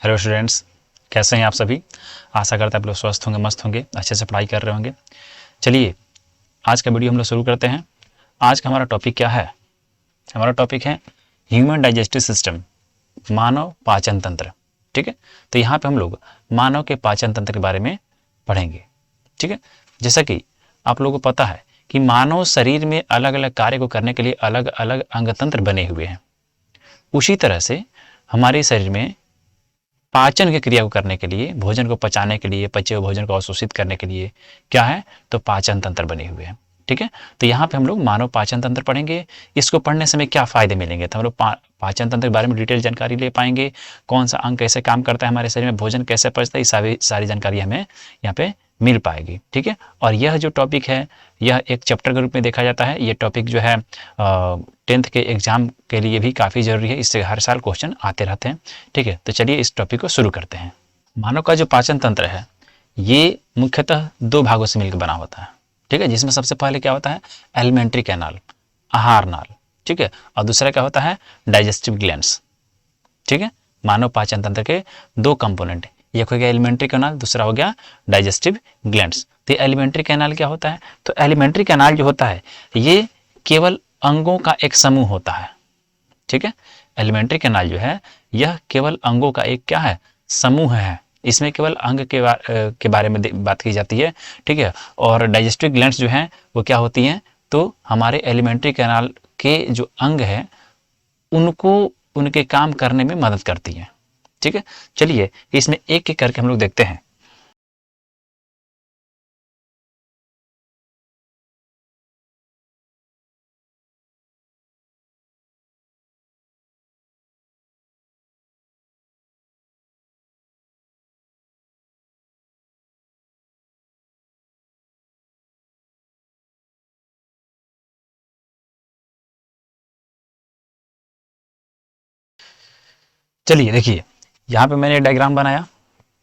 Hello students, कैसे हैं आप सभी। आशा करता है आप लोग स्वस्थ होंगे, मस्त होंगे, अच्छे से पढ़ाई कर रहे होंगे। चलिए आज का वीडियो हम लोग शुरू करते हैं। आज का हमारा टॉपिक क्या है? हमारा टॉपिक है ह्यूमन डाइजेस्टिव सिस्टम, मानव पाचन तंत्र। ठीक है, तो यहाँ पे हम लोग मानव के पाचन तंत्र के बारे में पढ़ेंगे। ठीक है, जैसा कि आप लोगों को पता है कि मानव शरीर में अलग अलग कार्य को करने के लिए अलग अलग अंग तंत्र बने हुए हैं। उसी तरह से हमारे शरीर में पाचन की क्रिया को करने के लिए, भोजन को पचाने के लिए, पचे हुए भोजन को अवशोषित करने के लिए क्या है, तो पाचन तंत्र बने हुए हैं। ठीक है, तो यहाँ पे हम लोग मानव पाचन तंत्र पढ़ेंगे। इसको पढ़ने से हमें क्या फायदे मिलेंगे, तो हम लोग पाचन तंत्र के बारे में डिटेल जानकारी ले पाएंगे। कौन सा अंग कैसे काम करता है हमारे शरीर में, भोजन कैसे पचता है, ये सारी जानकारी हमें यहाँ पे मिल पाएगी। ठीक है, और यह जो टॉपिक है यह एक चैप्टर के रूप में देखा जाता है। ये टॉपिक जो है 10th के एग्जाम के लिए भी काफ़ी ज़रूरी है, इससे हर साल क्वेश्चन आते रहते हैं। ठीक है, तो चलिए इस टॉपिक को शुरू करते हैं। मानव का जो पाचन तंत्र है ये मुख्यतः दो भागों से मिलकर बना होता है। ठीक है, जिसमें सबसे पहले क्या होता है, एलिमेंट्री कैनाल, आहार नाल। ठीक है, और दूसरा क्या होता है, डाइजेस्टिव ग्लैंड्स। ठीक है, मानव पाचन तंत्र के दो कंपोनेंट, एक हो गया एलिमेंट्री कैनाल, दूसरा हो गया डाइजेस्टिव ग्लैंड्स। तो एलिमेंट्री कैनाल क्या होता है, तो एलिमेंट्री कैनाल जो होता है ये केवल अंगों का एक समूह होता है। ठीक है, एलिमेंट्री कैनाल जो है यह केवल अंगों का एक क्या है, समूह है। इसमें केवल अंग के बारे में बात की जाती है। ठीक है, और डाइजेस्टिव ग्लैंड्स जो हैं वो क्या होती हैं, तो हमारे एलिमेंट्री कैनाल के जो अंग है उनको उनके काम करने में मदद करती हैं। ठीक है, चलिए इसमें एक एक करके हम लोग देखते हैं। चलिए देखिए, यहाँ पे मैंने डायग्राम बनाया,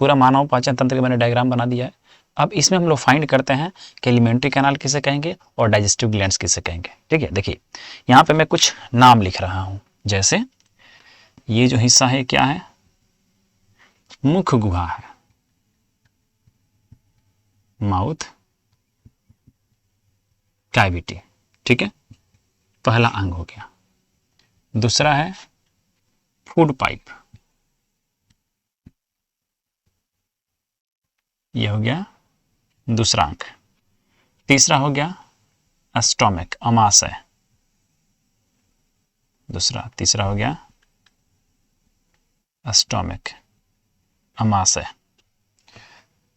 पूरा मानव पाचन तंत्र का मैंने डायग्राम बना दिया है। अब इसमें हम लोग फाइंड करते हैं कि एलिमेंट्री कैनाल किसे कहेंगे और डाइजेस्टिव ग्लैंड्स किसे कहेंगे। ठीक है, देखिए यहाँ पे मैं कुछ नाम लिख रहा हूँ। जैसे ये जो हिस्सा है क्या है, मुख गुहा है, माउथ कैविटी। ठीक है, पहला अंग हो गया। दूसरा है फूड पाइप, ये हो गया दूसरा अंग। तीसरा हो गया स्टोमक, अमाशय, तीसरा हो गया स्टोमक, अमाशय।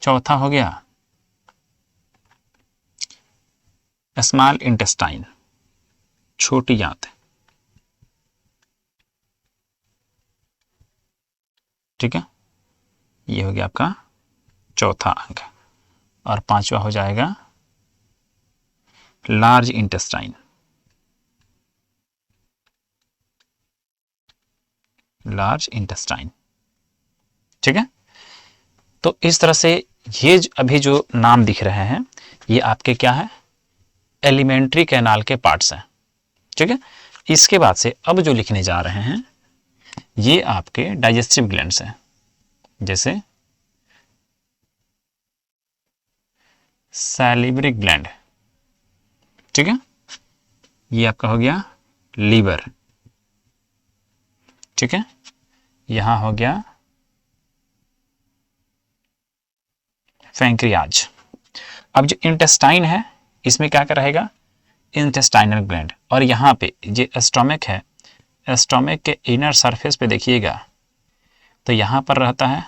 चौथा हो गया स्मॉल इंटेस्टाइन, छोटी आंत। ठीक है, ये हो गया आपका चौथा अंग। और पांचवा हो जाएगा लार्ज इंटेस्टाइन, लार्ज इंटेस्टाइन। ठीक है, तो इस तरह से ये अभी जो नाम दिख रहे हैं ये आपके क्या है, एलिमेंट्री कैनाल के पार्ट्स हैं। ठीक है, इसके बाद से अब जो लिखने जा रहे हैं ये आपके डाइजेस्टिव ग्लैंड्स हैं। जैसे सैलिवरी ग्लैंड। ठीक है, ये आपका हो गया लीवर। ठीक है, यहां हो गया पैंक्रियाज। अब जो इंटेस्टाइन है इसमें क्या क्या रहेगा, इंटेस्टाइनल ग्लैंड। और यहाँ पे जो स्टोमक है, स्टोमक के इनर सरफेस पे देखिएगा तो यहाँ पर रहता है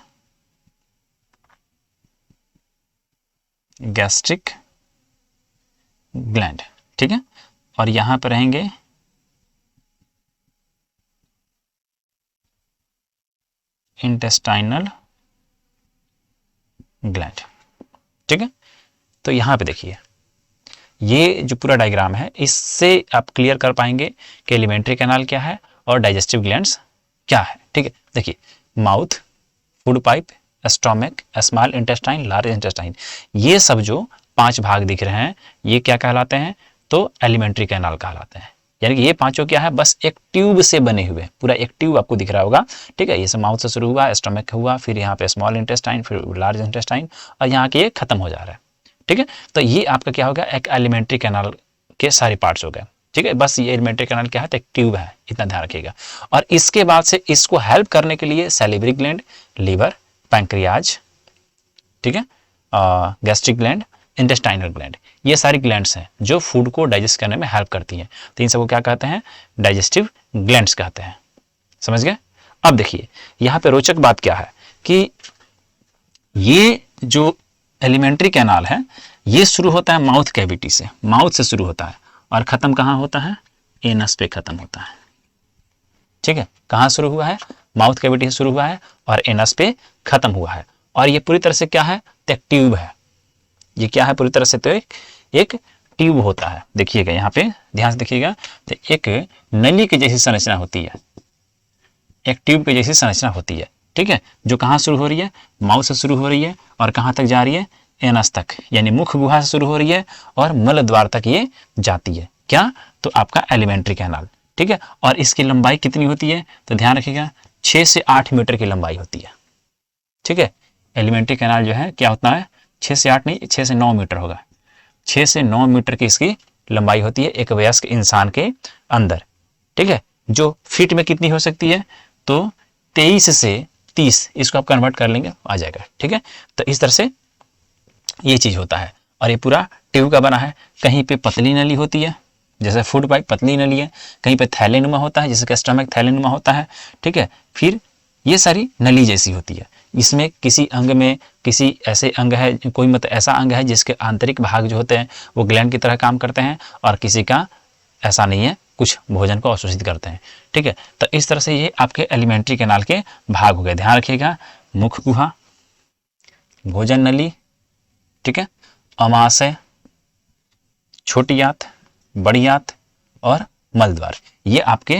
गैस्ट्रिक ग्लैंड। ठीक है, और यहाँ पर रहेंगे इंटेस्टाइनल ग्लैंड। ठीक है, तो यहाँ पे देखिए ये जो पूरा डायग्राम है इससे आप क्लियर कर पाएंगे कि एलिमेंट्री कैनाल क्या है और डाइजेस्टिव ग्लैंड्स क्या है। ठीक है, देखिए mouth, food pipe, stomach, small intestine, large intestine, ये सब जो 5 भाग दिख रहे हैं ये क्या कहलाते हैं, तो एलिमेंट्री कैनाल कहलाते हैं। यानी कि ये पांचों क्या है, बस एक ट्यूब से बने हुए, पूरा एक ट्यूब आपको दिख रहा होगा, ठीक है। ये सब माउथ से शुरू हुआ, स्टमक हुआ, फिर यहाँ पे स्मॉल इंटेस्टाइन, फिर लार्ज इंटेस्टाइन, और यहाँ के ये खत्म हो जा रहा है, ठीक है। तो ये आपका क्या होगा, एक एलिमेंट्री कैनाल के सारे पार्ट्स हो गए, ठीक है। बस ये एलिमेंट्री कैनाल क्या है, तो एक ट्यूब है, इतना ध्यान रखिएगा। और इसके बाद से इसको हेल्प करने के लिए सैलिवरी ग्लैंड, लीवर, पैंक्रियाज, ठीक है, गैस्ट्रिक ग्लैंड, इंटेस्टाइनल ग्लैंड, ये सारी ग्लैंड्स हैं जो फूड को डाइजेस्ट करने में हेल्प करती हैं। तो इन सबको क्या कहते हैं, डाइजेस्टिव ग्लैंड्स कहते हैं, समझ गए। अब देखिए यहाँ पे रोचक बात क्या है कि ये जो एलिमेंट्री कैनाल है ये शुरू होता है माउथ कैविटी से, माउथ से शुरू होता है और खत्म कहाँ होता है, एनस पे खत्म होता है, ठीक है। कहाँ शुरू हुआ है, माउथ कैविटी से शुरू हुआ है और एनस पे खत्म हुआ है। और ये पूरी तरह से क्या है, तो एक ट्यूब है, ये क्या है पूरी तरह से, तो एक ट्यूब होता है। देखिएगा यहाँ पे ध्यान से देखिएगा, तो एक नली की जैसी संरचना होती है, एक ट्यूब की जैसी संरचना होती है, ठीक है, जो कहाँ शुरू हो रही है, माउथ से शुरू हो रही है और कहाँ तक जा रही है, एनस तक, यानी मुख गुहा से शुरू हो रही है और मल द्वार तक ये जाती है। क्या, तो आपका एलिमेंट्री कैनाल, ठीक है। और इसकी लंबाई कितनी होती है, तो ध्यान रखिएगा 6 से 8 मीटर की लंबाई होती है, ठीक है। एलिमेंट्री कैनाल जो है क्या होता है, 6 से 8 नहीं, 6 से 9 मीटर होगा, 6 से 9 मीटर की इसकी लंबाई होती है एक वयस्क इंसान के अंदर, ठीक है। जो फीट में कितनी हो सकती है, तो 23 से 30, इसको आप कन्वर्ट कर लेंगे आ जाएगा, ठीक है। तो इस तरह से ये चीज होता है और ये पूरा ट्यूब का बना है। कहीं पे पतली नली होती है, जैसे फूड पाइप पतली नली है, कहीं पे थैलेनुमा होता है, जैसे कि स्टमक थैलेनुमा होता है, ठीक है। फिर ये सारी नली जैसी होती है। इसमें किसी अंग में, किसी ऐसे अंग है, कोई मतलब ऐसा अंग है जिसके आंतरिक भाग जो होते हैं वो ग्लैंड की तरह काम करते हैं और किसी का ऐसा नहीं है, कुछ भोजन को अवशोषित करते हैं, ठीक है। तो इस तरह से ये आपके एलिमेंट्री कैनाल के भाग हो गए। ध्यान रखिएगा, मुख गुहा, भोजन नली, ठीक है, अमाशय, छोटी आंत, बड़ी आंत और मलद्वार, ये आपके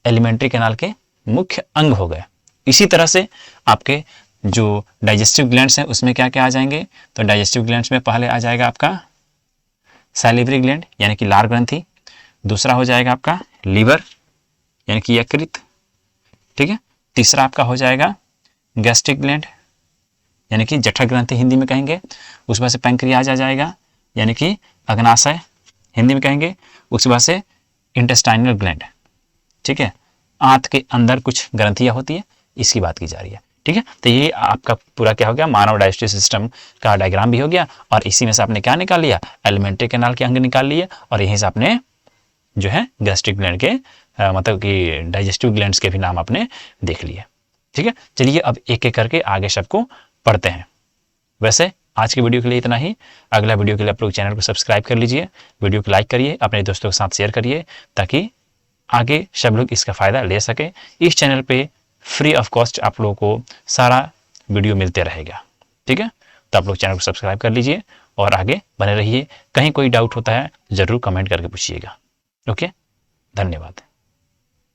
एलिमेंट्री कैनाल के मुख्य अंग हो गए। इसी तरह से आपके जो डाइजेस्टिव ग्लैंड्स हैं उसमें क्या क्या आ जाएंगे, तो डाइजेस्टिव ग्लैंड्स में पहले आ जाएगा आपका सैलिवरी ग्लैंड यानी कि लार ग्रंथि, दूसरा हो जाएगा आपका लीवर यानी कि यकृत, ठीक है, तीसरा आपका हो जाएगा गैस्ट्रिक ग्लैंड यानी कि जठर ग्रंथि हिंदी में कहेंगे, उसके बाद से पैंक्रियाज आ जाएगा यानी कि अग्नाशय हिंदी में कहेंगे, उसके बाद से इंटेस्टाइनल ग्लैंड, ठीक है, आंत के अंदर कुछ ग्रंथियां होती है, इसकी बात की जा रही है, ठीक है। तो ये आपका पूरा क्या हो गया, मानव डाइजेस्टिव सिस्टम का डायग्राम भी हो गया और इसी में से आपने क्या निकाल लिया, एलिमेंट्री कैनाल के अंग निकाल लिए और यहीं से आपने जो है गैस्ट्रिक ग्लैंड के मतलब कि डाइजेस्टिव ग्लैंड्स के भी नाम आपने देख लिए, ठीक है। चलिए अब एक एक करके आगे सबको पढ़ते हैं। वैसे आज की वीडियो के लिए इतना ही, अगला वीडियो के लिए आप लोग चैनल को सब्सक्राइब कर लीजिए, वीडियो को लाइक करिए, अपने दोस्तों के साथ शेयर करिए ताकि आगे सब लोग इसका फ़ायदा ले सके। इस चैनल पे फ्री ऑफ कॉस्ट आप लोगों को सारा वीडियो मिलते रहेगा, ठीक है। तो आप लोग चैनल को सब्सक्राइब कर लीजिए और आगे बने रहिए। कहीं कोई डाउट होता है ज़रूर कमेंट करके पूछिएगा। ओके, धन्यवाद।